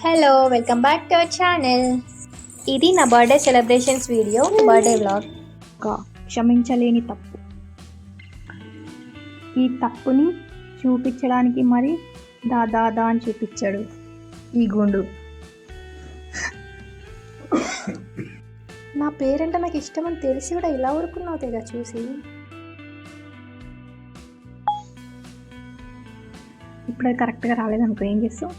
Hello, welcome back to our channel. ఇది నా birthday celebrations video, birthday vlog. క్షమించలేని తప్పు. ఈ తప్పుని చూపించడానికి మరి దా అని చూపించాడు ఈ గుండు. నా పేరంటే నాకు ఇష్టమని తెలిసి కూడా ఇలా ఊరుకున్నావు తెగ చూసి. ఇప్పుడు కరెక్ట్గా రాలేదనుకో ఏం చేస్తావు?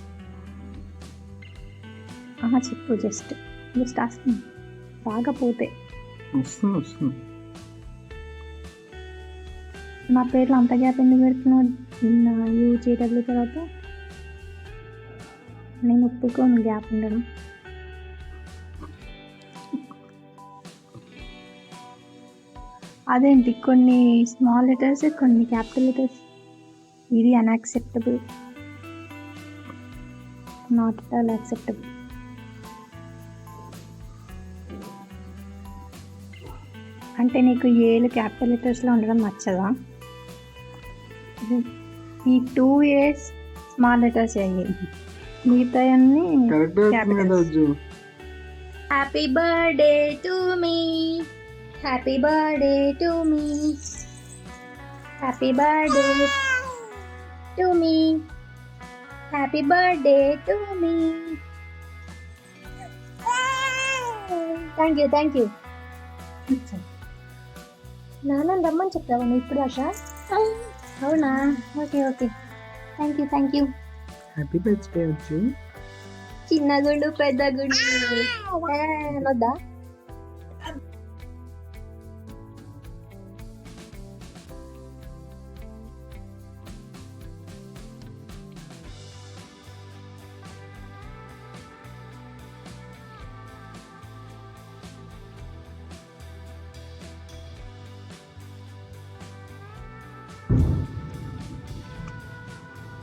చెప్పు, జస్ట్ ఆస్కింగ్. రాకపోతే వస్తుంది. నా పేర్లు అంత గ్యాప్ ఎందుకు పెడుతున్నావు? యూజేడబ్ల్యూ తర్వాత నేను ఒప్పుకోను గ్యాప్ ఉండడం. అదేంటి, కొన్ని స్మాల్ లెటర్స్ కొన్ని క్యాపిటల్ లెటర్స్. ఇది unacceptable, not at all acceptable. అంటే నీకు ఏలు క్యాపిటల్ లెటర్స్లో ఉండడం నచ్చదా? ఈ 2 A's స్మాల్ లెటర్స్ అయ్యి, మిగతా అన్ని Capitals. Happy birthday to me, happy birthday to me, happy birthday to me, happy birthday to me. Thank you. నాన్న రమ్మని చెప్పావు నువ్వు ఇప్పుడు ఆశ? అవునా? Okay. Thank you. Happy birthday వచ్చు. చిన్న గుండు పెద్ద గుండు వద్దా?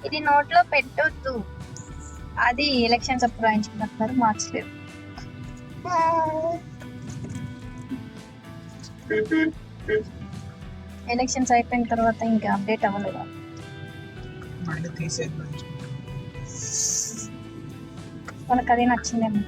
ఇది నోట్లో పెట్టొద్దు, అది ఎలక్షన్స్ అప్పుడు రాయించుకుంటున్నారు, మార్క్స్ లేవు. ఎలక్షన్స్ అయిపోయిన తర్వాత ఇంకా అప్డేట్ అవ్వలేదు. వాళ్ళకి అదే నచ్చిందేమో.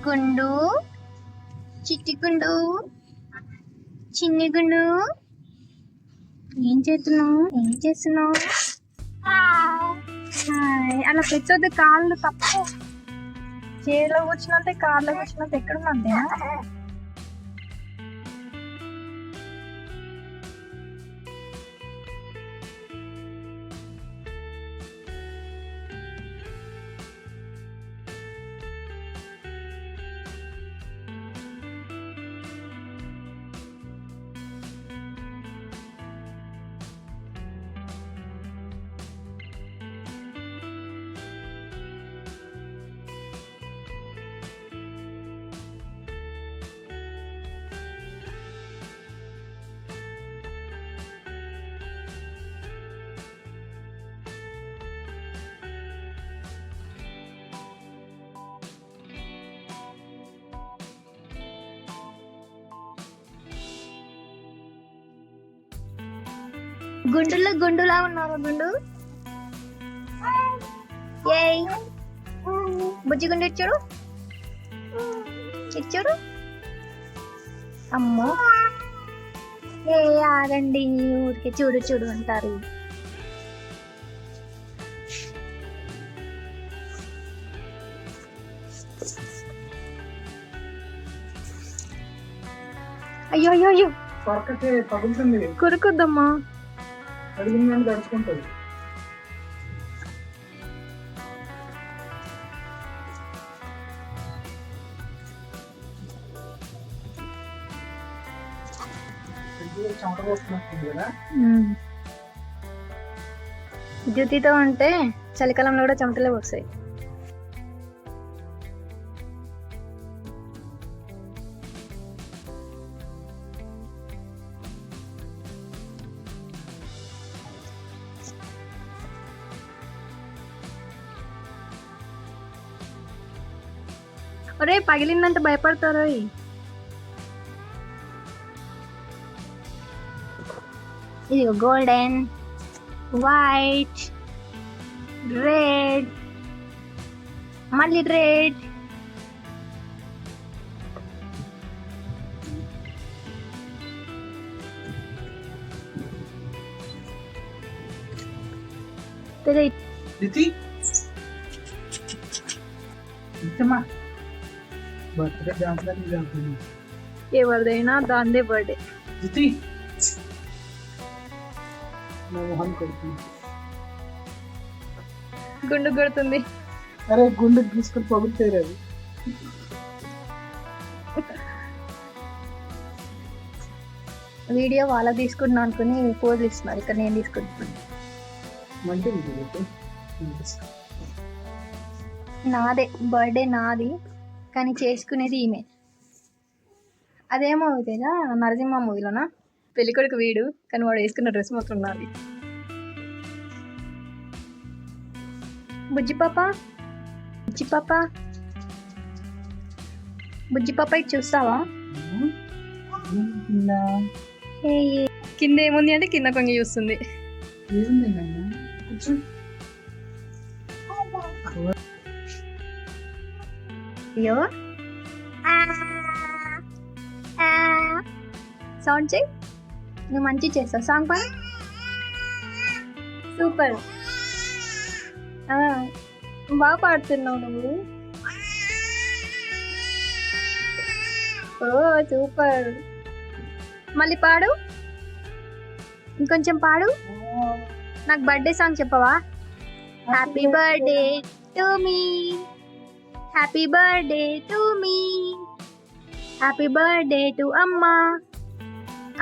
గుండు, చిట్టి గుండు, చిన్ని గుండు, ఏం చేస్తున్నావు? అలా పెట్టొద్దు, కాళ్ళు తప్పు. చైర్లో కూర్చున్నట్టే కార్లో కూర్చున్నట్టు ఎక్కడ మధ్య. గుండులా ఉన్నావు గుండు. ఏయ్ బుజ్జి గుండు ఇచ్చుడు. అమ్మో, ఆగండి, ఊరికే చూడు అంటారు. అయ్యో కొరుకుద్దమ్మా. తడుచుకుంటుంది. జుతితో అంటే చలికాలంలో కూడా చెమటలే వస్తాయి. ఒరే పగిలిందంటే భయపడతారు. ఇది గోల్డెన్, వైట్, రెడ్, మళ్ళీ రెడ్. దితి ఇంతమా బర్త్డే డాన్స్ ఎవరిదైనా దాందే బర్త్డే. దితి నా మొహం కొడుతుంది. గుండు కొడుతుంది. అరే గుండె తీసుకొని పగులుతాయి అది. వీడియో వాళ్ళ తీసుకుంటున్నా అనుకుని పోజులు ఇస్తున్నారు, ఇక్కడ నేను తీసుకుంటున్నాను. మంచిది నాదే బర్త్డే నాది, కానీ చేసుకునేది ఈమె. అదేమో అవుతుందా నరసింహ మూవీలోనా పెళ్ళికొడుకు వీడు, కానీ వాడు వేసుకున్న డ్రెస్ మాత్రం నాది. బుజ్జి పాప, బుజ్జి పాప, బుజ్జి పాప ఇది చూస్తావా? ఏ కింద ఏముంది అంటే కింద కొంగి చూస్తుంది. అయ్యో సౌండ్ చేయి, నువ్వు మంచి చేస్తావు. సాంగ్ పా, సూపర్, బాగా పాడుతున్నావు నువ్వు. ఓ సూపర్, మళ్ళీ పాడు, ఇంకొంచెం పాడు. నాకు బర్త్డే సాంగ్ చెప్పవా? Happy birthday to me, happy birthday to me, happy birthday to అమ్మా,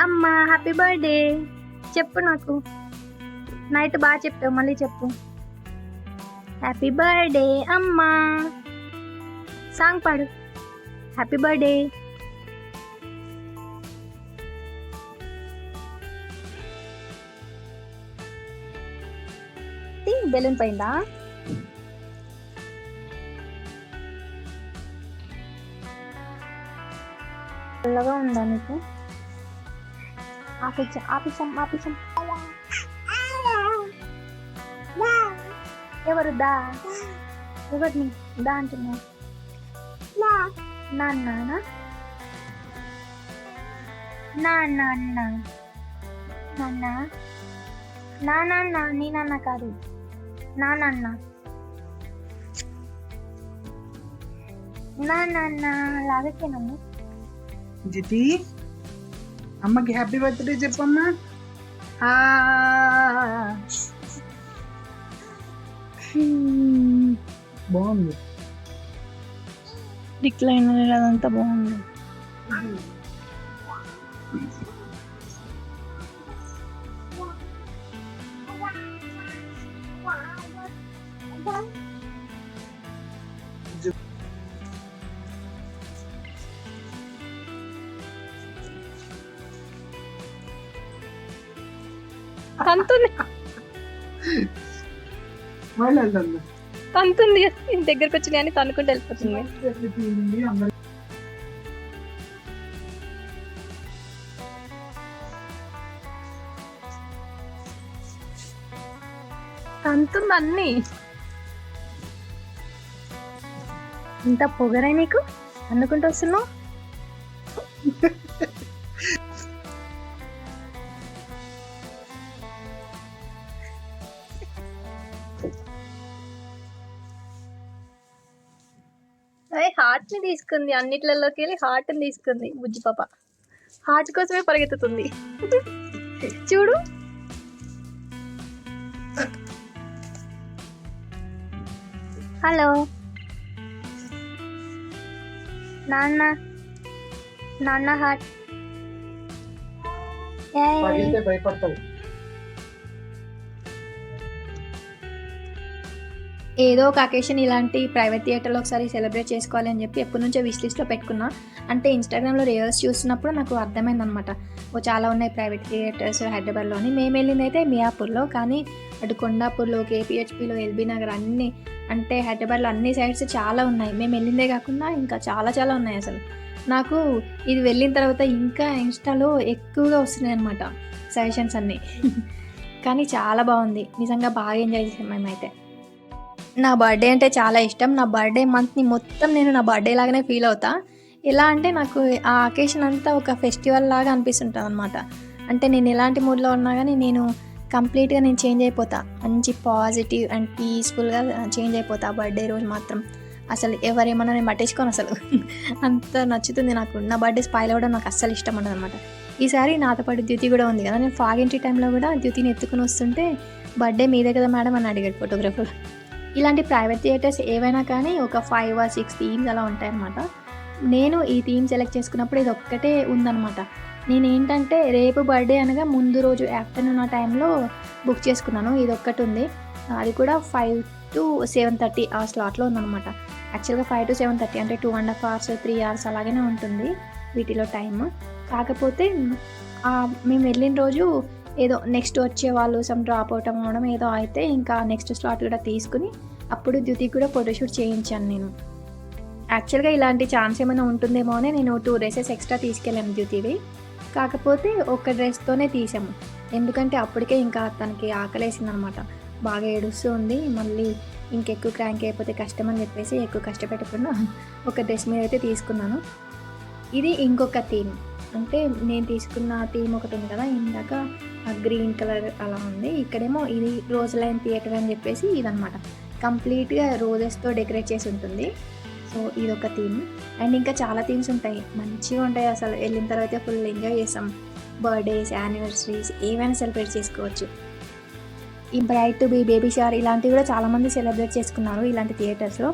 అమ్మా హ్యాపీ బర్త్డే. చెప్పు నాకు, నైట్ బాగా చెప్తావు, మళ్ళీ చెప్పు. హ్యాపీ బర్త్డే అమ్మా, సాంగ్ పాడు. Happy birthday. బెలూన్ పోయిందా? చల్లగా ఉందా నీకు? ఆపిచ్చం ఆపిచ్చం ఆపిచ్చం. ఎవరు దా, ఎవరిని దా అంటున్నావు? నాన్న నాన్న నాన్న నాన్న, నీ నాన్న కాదు, నాన్న నాన్న లాగకేనమ్మ. జితి అమ్మకి హ్యాపీ బర్త్డే చెప్పమ్మా. బాగుంది, డిక్లైన్ అదంతా బాగుంది. తంతుంది మళ్ళీ వెళ్దాం. తంతుంది, దగ్గరకు వచ్చి కానీ తనుకుంటూ వెళ్ళిపోతుంది. తంతుంది అన్ని. ఇంత పొగరే నీకు, అనుకుంటూ వస్తున్నావు. హార్ట్ ని తీసుకుంది, అన్నిట్లలోకి వెళ్ళి హార్ట్ ని తీసుకుంది. బుజ్జి పాప హార్ట్ కోసమే పరిగెత్తుతుంది. చూడు, హలో నాన్న, నాన్న హార్ట్. భయపడతావు. ఏదో ఒక అకేషన్ ఇలాంటి ప్రైవేట్ థియేటర్లో ఒకసారి సెలబ్రేట్ చేసుకోవాలి అని చెప్పి ఎప్పటి నుంచో విష్ లిస్ట్లో పెట్టుకున్నా. అంటే ఇన్స్టాగ్రామ్లో రీల్స్ చూస్తున్నప్పుడు నాకు అర్థమైందనమాట, ఓ చాలా ఉన్నాయి ప్రైవేట్ థియేటర్స్ హైదరాబాద్లోని. మేము వెళ్ళింది అయితే మియాపూర్లో, కానీ అటు కొండాపూర్లో, కేపీహెచ్పీలో, ఎల్బీ నగర్ అన్నీ, అంటే హైదరాబాద్లో అన్ని సైడ్స్ చాలా ఉన్నాయి. మేము వెళ్ళిందే కాకుండా ఇంకా చాలా చాలా ఉన్నాయి. అసలు నాకు ఇది వెళ్ళిన తర్వాత ఇంకా ఇన్స్టాలో ఎక్కువగా వస్తున్నాయి అనమాట సజెషన్స్ అన్నీ. కానీ చాలా బాగుంది నిజంగా, బాగా ఎంజాయ్ చేసాం మేమైతే. నా బర్త్డే అంటే చాలా ఇష్టం. నా బర్త్డే మంత్ని మొత్తం నేను నా బర్త్డే లాగానే ఫీల్ అవుతా. ఎలా అంటే నాకు ఆ అకేషన్ అంతా ఒక ఫెస్టివల్ లాగా అనిపిస్తుంటుంది అనమాట. అంటే నేను ఎలాంటి మూడ్లో ఉన్నా కానీ నేను కంప్లీట్గా నేను చేంజ్ అయిపోతా, మంచి పాజిటివ్ అండ్ పీస్ఫుల్గా చేంజ్ అయిపోతా బర్త్డే రోజు మాత్రం. అసలు ఎవరేమన్నా నేను పట్టించుకోను అసలు. అంత నచ్చుతుంది నాకు. నా బర్త్డే స్పాయిల్ అవ్వడం నాకు అస్సలు ఇష్టం ఉండదు అనమాట. ఈసారి నాతో పాటు ద్యుతి కూడా ఉంది కదా, నేను ఫాగ్ ఎంట్రీ టైంలో కూడా ద్యుతిని ఎత్తుకుని వస్తుంటే బర్త్డే మీదే కదా మేడం అని అడిగాడు ఫోటోగ్రాఫర్. ఇలాంటి ప్రైవేట్ థియేటర్స్ ఏవైనా కానీ ఒక 5 or 6 థీమ్స్ అలా ఉంటాయన్నమాట. నేను ఈ థీమ్ సెలెక్ట్ చేసుకున్నప్పుడు ఇది ఒక్కటే ఉందన్నమాట. నేను ఏంటంటే రేపు బర్త్డే అనగా ముందు రోజు ఆఫ్టర్నూన్ ఆ టైంలో బుక్ చేసుకున్నాను. ఇది ఒక్కటి ఉంది, అది కూడా 5 to 7:30 ఆ స్లాట్లో ఉందన్నమాట. యాక్చువల్గా 5 to 7:30 అంటే 2.5 hours 3 hours అలాగనే ఉంటుంది వీటిలో టైమ్. కాకపోతే మేము వెళ్ళిన రోజు ఏదో నెక్స్ట్ వచ్చే వాళ్ళు సమ్ డ్రాప్ అవుట్ అవ్వడం ఏదో అయితే ఇంకా నెక్స్ట్ స్లాట్ కూడా తీసుకుని అప్పుడు ద్యుతికి కూడా ఫోటోషూట్ చేయించాను నేను. యాక్చువల్గా ఇలాంటి ఛాన్స్ ఏమైనా ఉంటుందేమో అని నేను 2 డ్రెస్సెస్ ఎక్స్ట్రా తీసుకెళ్ళాను ద్యుతివి. కాకపోతే ఒక డ్రెస్తోనే తీసాము, ఎందుకంటే అప్పటికే ఇంకా తనకి ఆకలేసింది అనమాట, బాగా ఏడుస్తూ ఉంది. మళ్ళీ ఇంకెక్కువ క్రాంక్ అయిపోతే కష్టం అని చెప్పేసి ఎక్కువ కష్టపెట్టకుండా ఒక డ్రెస్ మీద అయితే తీసుకున్నాను. ఇది ఇంకొక థీమ్, అంటే నేను తీసుకున్న థీమ్ ఒకటి ఉంది కదా ఇందాక గ్రీన్ కలర్ అలా ఉంది. ఇక్కడేమో ఇది రోజ్ లైన్ థియేటర్ అని చెప్పేసి ఇదనమాట, కంప్లీట్గా రోజెస్తో డెకరేట్ చేసి ఉంటుంది. సో ఇదొక థీమ్. అండ్ ఇంకా చాలా థీమ్స్ ఉంటాయి, మంచిగా ఉంటాయి. అసలు వెళ్ళిన తర్వాత ఫుల్ ఎంజాయ్ చేస్తాం. బర్త్డేస్, యానివర్సరీస్ ఏమైనా సెలబ్రేట్ చేసుకోవచ్చు. ఈ bride to be, baby shower ఇలాంటివి కూడా చాలామంది సెలబ్రేట్ చేసుకున్నారు ఇలాంటి థియేటర్స్లో.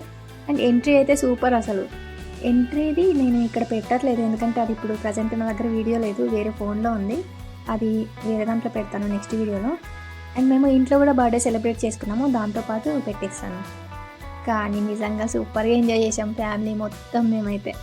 అండ్ ఎంట్రీ అయితే సూపర్. అసలు ఎంట్రీది నేను ఇక్కడ పెట్టట్లేదు, ఎందుకంటే అది ఇప్పుడు ప్రజెంట్ నా దగ్గర వీడియో లేదు, వేరే ఫోన్లో ఉంది. అది వేరే దాంట్లో పెడతాను నెక్స్ట్ వీడియోలో. అండ్ మేము ఇంట్లో కూడా బర్త్డే సెలబ్రేట్ చేసుకున్నాము, దాంతోపాటు పెట్టేస్తాను. కానీ నిజంగా సూపర్గా ఎంజాయ్ చేసాం ఫ్యామిలీ మొత్తం మేమైతే.